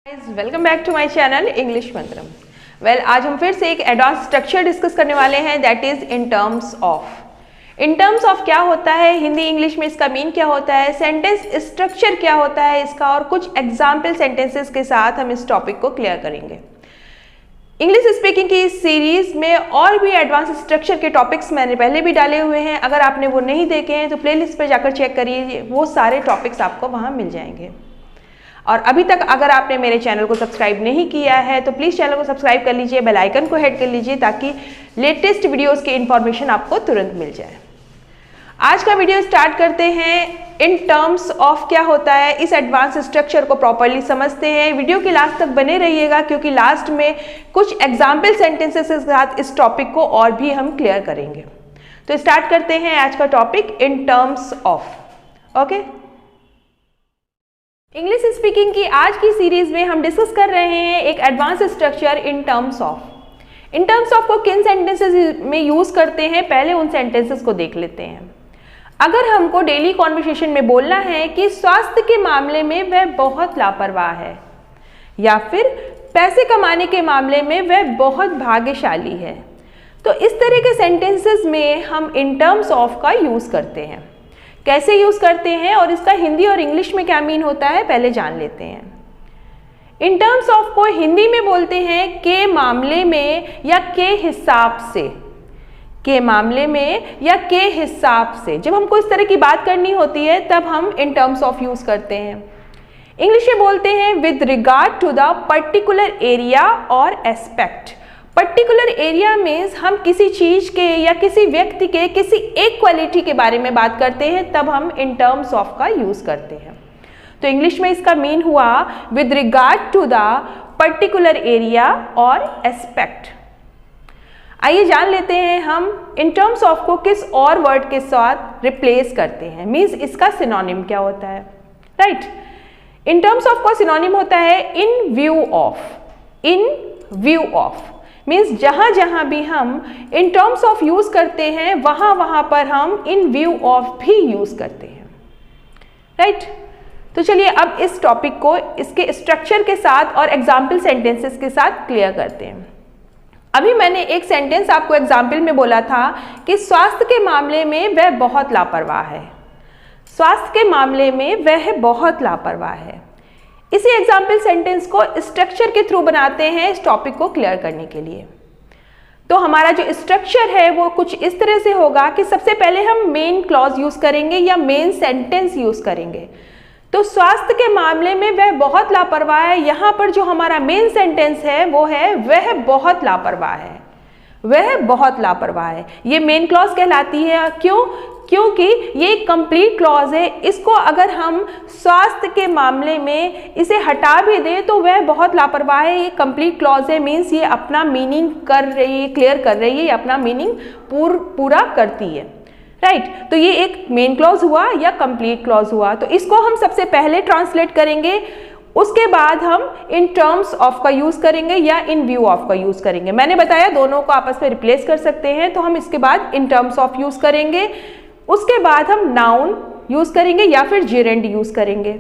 Welcome back to my channel English Mantram. आज हम फिर से एक एडवांस स्ट्रक्चर डिस्कस करने वाले हैं, that is in terms of. In terms of क्या होता है, हिंदी इंग्लिश में इसका मीन क्या होता है, सेंटेंस स्ट्रक्चर क्या होता है इसका, और कुछ एग्जाम्पल सेंटेंसेस के साथ हम इस टॉपिक को क्लियर करेंगे। इंग्लिश स्पीकिंग की इस सीरीज में और भी एडवांस स्ट्रक्चर के टॉपिक्स मैंने पहले भी डाले हुए हैं। अगर आपने वो नहीं देखे हैं तो प्लेलिस्ट पर जाकर चेक करिए, वो सारे टॉपिक्स आपको वहाँ मिल जाएंगे। और अभी तक अगर आपने मेरे चैनल को सब्सक्राइब नहीं किया है तो प्लीज़ चैनल को सब्सक्राइब कर लीजिए, बेल आइकन को हिट कर लीजिए ताकि लेटेस्ट वीडियोस की इंफॉर्मेशन आपको तुरंत मिल जाए। आज का वीडियो स्टार्ट करते हैं। इन टर्म्स ऑफ क्या होता है, इस एडवांस स्ट्रक्चर को प्रॉपरली समझते हैं। वीडियो के लास्ट तक बने रहिएगा क्योंकि लास्ट में कुछ एग्जाम्पल सेंटेंसेस के साथ इस टॉपिक को और भी हम क्लियर करेंगे। तो स्टार्ट करते हैं आज का topic in terms of. Okay, English speaking की आज की सीरीज में हम डिस्कस कर रहे हैं एक advance structure in terms of. In terms of को किन सेंटेंसेस में यूज करते हैं, पहले उन सेंटेंसेस को देख लेते हैं। अगर हमको डेली कॉन्वर्सेशन में बोलना है कि स्वास्थ्य के मामले में वह बहुत लापरवाह है, या फिर पैसे कमाने के मामले में वह बहुत भाग्यशाली है, तो इस तरह के सेंटेंसेस में हम इन टर्म्स ऑफ का यूज करते हैं। कैसे यूज करते हैं और इसका हिंदी और इंग्लिश में क्या मीन होता है पहले जान लेते हैं। इन टर्म्स ऑफ को हिंदी में बोलते हैं के मामले में या के हिसाब से। के मामले में या के हिसाब से जब हमको इस तरह की बात करनी होती है तब हम इन टर्म्स ऑफ यूज करते हैं। इंग्लिश में बोलते हैं with regard to the particular area और एस्पेक्ट। पर्टिकुलर एरिया मीन्स हम किसी चीज के या किसी व्यक्ति के किसी एक क्वालिटी के बारे में बात करते हैं, तब हम इन टर्म्स ऑफ का यूज करते हैं। तो इंग्लिश में इसका मीन हुआ with regard to the particular area और एस्पेक्ट। आइए जान लेते हैं हम इन टर्म्स ऑफ को किस और वर्ड के साथ रिप्लेस करते हैं, मीन्स इसका सिनोनिम क्या होता है। राइट, इन टर्म्स ऑफ का सिनोनिम होता है इन view of. In view of means जहां जहां भी हम इन टर्म्स ऑफ यूज करते हैं वहां वहां पर हम इन व्यू ऑफ भी यूज करते हैं। राइट, तो चलिए अब इस टॉपिक को इसके स्ट्रक्चर के साथ और एग्जाम्पल सेंटेंसेस के साथ क्लियर करते हैं। अभी मैंने एक सेंटेंस आपको एग्जाम्पल में बोला था कि स्वास्थ्य के मामले में वह बहुत लापरवाह है। स्वास्थ्य के मामले में वह बहुत लापरवाह है। इसी एग्जाम्पल सेंटेंस को स्ट्रक्चर के थ्रू बनाते हैं इस टॉपिक को क्लियर करने के लिए। तो हमारा जो स्ट्रक्चर है वो कुछ इस तरह से होगा कि सबसे पहले हम मेन क्लॉज यूज करेंगे या मेन सेंटेंस यूज करेंगे। तो स्वास्थ्य के मामले में वह बहुत लापरवाह है, यहाँ पर जो हमारा मेन सेंटेंस है वो है वह बहुत लापरवाह है। वह बहुत लापरवाह है, ये मेन क्लॉज कहलाती है। क्यों? क्योंकि ये कंप्लीट क्लॉज है। इसको अगर हम स्वास्थ्य के मामले में इसे हटा भी दें तो वह बहुत लापरवाह है, ये कंप्लीट क्लॉज है। मीन्स ये अपना मीनिंग कर रही है, क्लियर कर रही है, ये अपना मीनिंग पूरा करती है। राइट, तो ये एक मेन क्लॉज हुआ या कंप्लीट क्लॉज हुआ। तो इसको हम सबसे पहले ट्रांसलेट करेंगे, उसके बाद हम इन टर्म्स ऑफ का यूज करेंगे या इन व्यू ऑफ का यूज करेंगे। मैंने बताया दोनों को आपस में रिप्लेस कर सकते हैं, तो हम इसके बाद इन टर्म्स ऑफ यूज करेंगे, उसके बाद हम नाउन यूज करेंगे या फिर जिरेंड यूज करेंगे।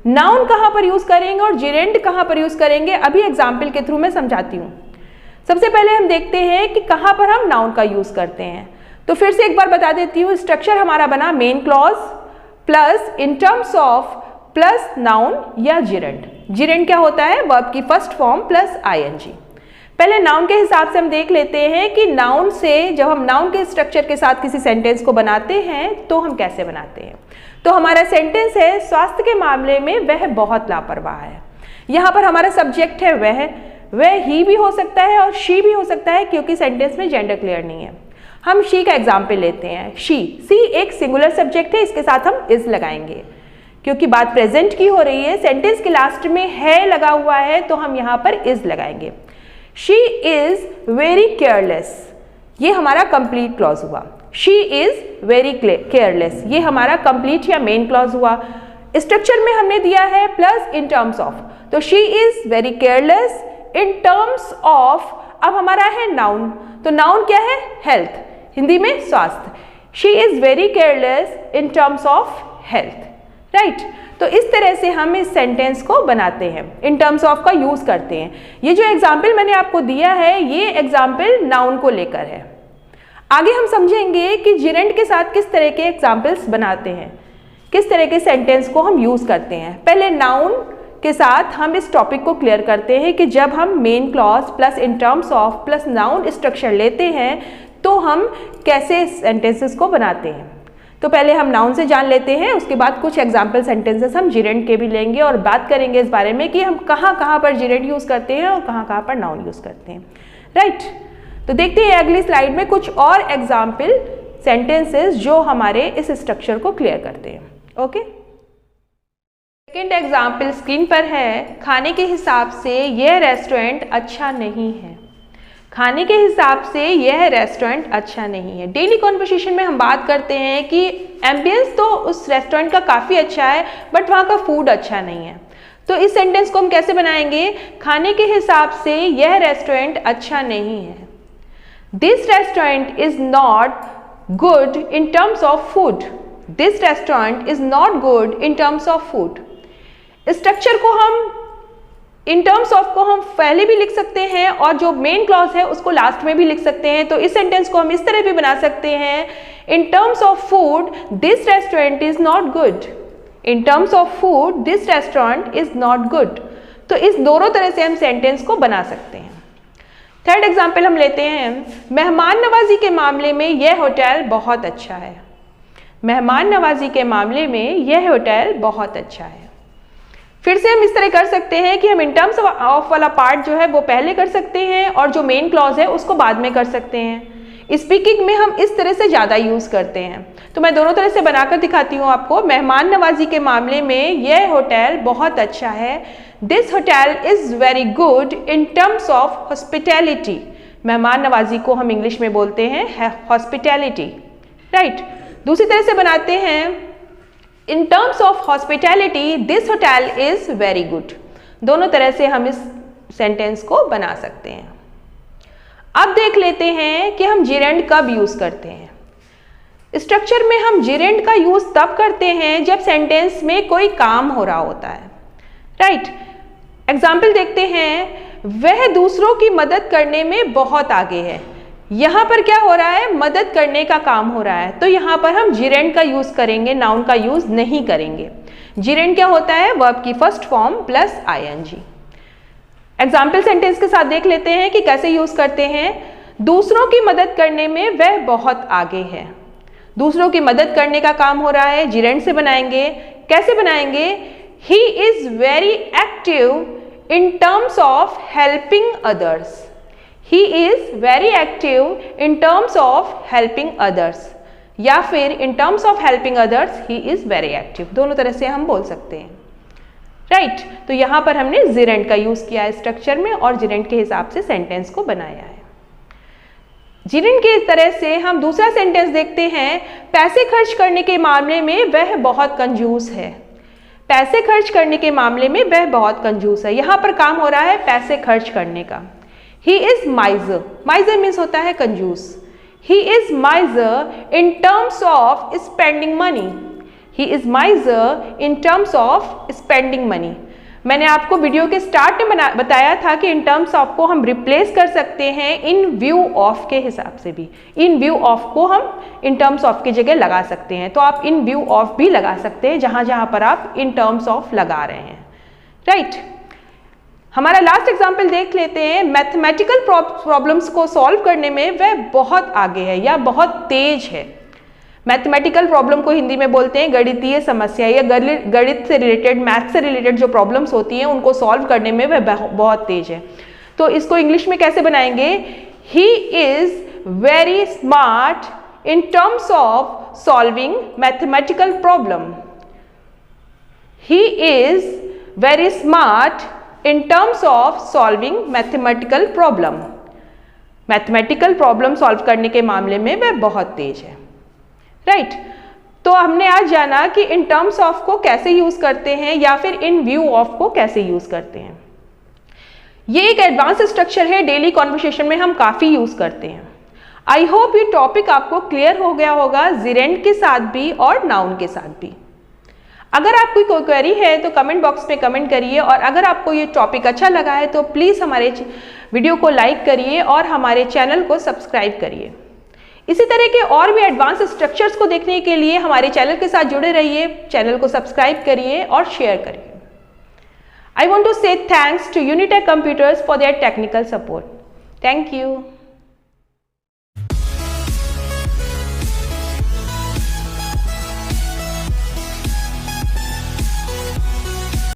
नाउन कहाँ पर यूज करेंगे और जिरेंड कहाँ पर यूज करेंगे अभी एग्जाम्पल के थ्रू मैं समझाती हूँ। सबसे पहले हम देखते हैं कि कहाँ पर हम नाउन का यूज करते हैं। तो फिर से एक बार बता देती हूँ, स्ट्रक्चर हमारा बना main clause plus in terms of plus noun या जिरेंड। जिरेंड क्या होता है, वर्ब की फर्स्ट फॉर्म प्लस आईएनजी। पहले नाउन के हिसाब से हम देख लेते हैं कि नाउन से जब हम नाउन के स्ट्रक्चर के साथ किसी सेंटेंस को बनाते हैं तो हम कैसे बनाते हैं। तो हमारा सेंटेंस है स्वास्थ्य के मामले में वह बहुत लापरवाह है। यहाँ पर हमारा सब्जेक्ट है वह ही भी हो सकता है और शी भी हो सकता है क्योंकि सेंटेंस में जेंडर क्लियर नहीं है। हम शी का एग्जाम्पल लेते हैं। सी एक सिंगुलर सब्जेक्ट है, इसके साथ हम इज लगाएंगे क्योंकि बात प्रेजेंट की हो रही है। सेंटेंस के लास्ट में है लगा हुआ है तो हम यहाँ पर इज लगाएंगे। शी इज वेरी केयरलेस, ये हमारा कंप्लीट क्लॉज हुआ। शी इज वेरी केयरलेस, ये हमारा कंप्लीट या मेन क्लॉज हुआ। स्ट्रक्चर में हमने दिया है प्लस इन टर्म्स ऑफ, तो she is very careless in terms of. अब हमारा है नाउन, तो नाउन क्या है, हेल्थ, हिंदी में स्वास्थ्य। She is very careless in terms of health. Right, तो इस तरह से हम इस सेंटेंस को बनाते हैं, इन टर्म्स ऑफ का यूज करते हैं। ये जो एग्जाम्पल मैंने आपको दिया है ये एग्जाम्पल नाउन को लेकर है। आगे हम समझेंगे कि जिरेंड के साथ किस तरह के एग्जाम्पल्स बनाते हैं, किस तरह के सेंटेंस को हम यूज करते हैं। पहले नाउन के साथ हम इस टॉपिक को क्लियर करते हैं कि जब हम main clause plus in terms of plus noun structure लेते हैं तो हम कैसे सेंटेंसेस को बनाते हैं। तो पहले हम नाउन से जान लेते हैं, उसके बाद कुछ एग्जाम्पल सेंटेंसेस हम जिरेंड के भी लेंगे और बात करेंगे इस बारे में कि हम कहाँ कहाँ पर जिरेंड यूज करते हैं और कहाँ कहाँ पर नाउन यूज करते हैं। राइट, तो देखते हैं अगली स्लाइड में कुछ और एग्जाम्पल सेंटेंसेस जो हमारे इस स्ट्रक्चर को क्लियर करते हैं। ओके, सेकेंड एग्जाम्पल स्क्रीन पर है। खाने के हिसाब से यह रेस्टोरेंट अच्छा नहीं है। खाने के हिसाब से यह रेस्टोरेंट अच्छा नहीं है। डेली कॉन्वर्सेशन में हम बात करते हैं कि एम्बियंस तो उस रेस्टोरेंट का काफ़ी अच्छा है बट वहाँ का फूड अच्छा नहीं है। तो इस सेंटेंस को हम कैसे बनाएंगे? खाने के हिसाब से यह रेस्टोरेंट अच्छा नहीं है। This restaurant is not good in terms of food. This restaurant is not good in terms of food. Structure को हम इन टर्म्स ऑफ को हम पहले भी लिख सकते हैं और जो मेन क्लॉज है उसको लास्ट में भी लिख सकते हैं। तो इस सेंटेंस को हम इस तरह भी बना सकते हैं, इन terms of food this restaurant is not good. In terms of food this restaurant is not good. तो इस दोनों तरह से हम सेंटेंस को बना सकते हैं। थर्ड एग्जाम्पल हम लेते हैं। मेहमान नवाजी के मामले में यह होटल बहुत अच्छा है। मेहमान नवाजी के मामले में यह होटल बहुत अच्छा है। फिर से हम इस तरह कर सकते हैं कि हम इन टर्म्स ऑफ वाला पार्ट जो है वो पहले कर सकते हैं और जो मेन क्लॉज है उसको बाद में कर सकते हैं। स्पीकिंग में हम इस तरह से ज़्यादा यूज़ करते हैं। तो मैं दोनों तरह से बनाकर दिखाती हूँ आपको। मेहमान नवाजी के मामले में यह होटल बहुत अच्छा है। This hotel is very good in terms of hospitality. मेहमान नवाजी को हम इंग्लिश में बोलते हैं हॉस्पिटैलिटी। राइट, दूसरी तरह से बनाते हैं, इन terms of hospitality this hotel is very good. दोनों तरह से हम इस सेंटेंस को बना सकते हैं। अब देख लेते हैं कि हम जिरेंड कब यूज करते हैं। स्ट्रक्चर में हम जिरेंड का यूज तब करते हैं जब सेंटेंस में कोई काम हो रहा होता है। राइट, एग्जाम्पल देखते हैं। वह दूसरों की मदद करने में बहुत आगे है। यहाँ पर क्या हो रहा है? मदद करने का काम हो रहा है। तो यहाँ पर हम जिरेंड का यूज करेंगे, नाउन का यूज नहीं करेंगे। जिरेंड क्या होता है? वर्ब की first form plus ING. Example sentence के साथ देख लेते हैं कि कैसे यूज करते हैं। दूसरों की मदद करने में वह बहुत आगे है। दूसरों की मदद करने का काम हो रहा है, जिरेंड से बनाएंगे। कैसे बनाएंगे? He is very active in terms of helping others. He is very active in terms of helping others, या फिर in terms of helping others he is very active। दोनों तरह से हम बोल सकते हैं। राइट, तो यहाँ पर हमने जिरेंड का यूज किया है स्ट्रक्चर में और जिरेंड के हिसाब से सेंटेंस को बनाया है। जिरेंड की तरह से हम दूसरा सेंटेंस देखते हैं। पैसे खर्च करने के मामले में वह बहुत कंजूस है। पैसे खर्च करने के मामले में वह बहुत कंजूस है। यहाँ पर काम हो रहा है पैसे खर्च करने का। He is miser. Miser means होता है कंजूस। He is miser in terms of spending money. He is miser in terms of spending money. मैंने आपको वीडियो के स्टार्ट में बताया था कि इन टर्म्स ऑफ को हम रिप्लेस कर सकते हैं इन व्यू ऑफ के हिसाब से भी। इन व्यू ऑफ को हम इन टर्म्स ऑफ की जगह लगा सकते हैं। तो आप इन व्यू ऑफ भी लगा सकते हैं जहाँ जहाँ पर आप इन टर्म्स ऑफ लगा रहे हैं। राइट, हमारा लास्ट एग्जाम्पल देख लेते हैं। मैथमेटिकल प्रॉब्लम्स को सॉल्व करने में वह बहुत आगे है या बहुत तेज है। मैथमेटिकल प्रॉब्लम को हिंदी में बोलते हैं गणितीय समस्या या गणित से रिलेटेड, मैथ से रिलेटेड जो प्रॉब्लम्स होती हैं उनको सॉल्व करने में वह बहुत तेज है। तो इसको इंग्लिश में कैसे बनाएंगे? He is very smart in terms of solving mathematical problem. He is very smart in terms of solving mathematical problem। Mathematical problem solve करने के मामले में वह बहुत तेज है। राइट, तो हमने आज जाना कि इन टर्म्स ऑफ को कैसे यूज करते हैं या फिर इन व्यू ऑफ को कैसे यूज करते हैं। ये एक एडवांस स्ट्रक्चर है, डेली कॉन्वर्सेशन में हम काफी यूज करते हैं। आई होप ये टॉपिक आपको क्लियर हो गया होगा, जिरेंड के साथ भी और नाउन के साथ भी। अगर आपको कोई क्वेरी है तो कमेंट बॉक्स में कमेंट करिए, और अगर आपको ये टॉपिक अच्छा लगा है तो प्लीज़ हमारे वीडियो को लाइक करिए और हमारे चैनल को सब्सक्राइब करिए। इसी तरह के और भी एडवांस स्ट्रक्चर्स को देखने के लिए हमारे चैनल के साथ जुड़े रहिए, चैनल को सब्सक्राइब करिए और शेयर करिए। I want to say thanks to Unitech Computers for their technical support. Thank you.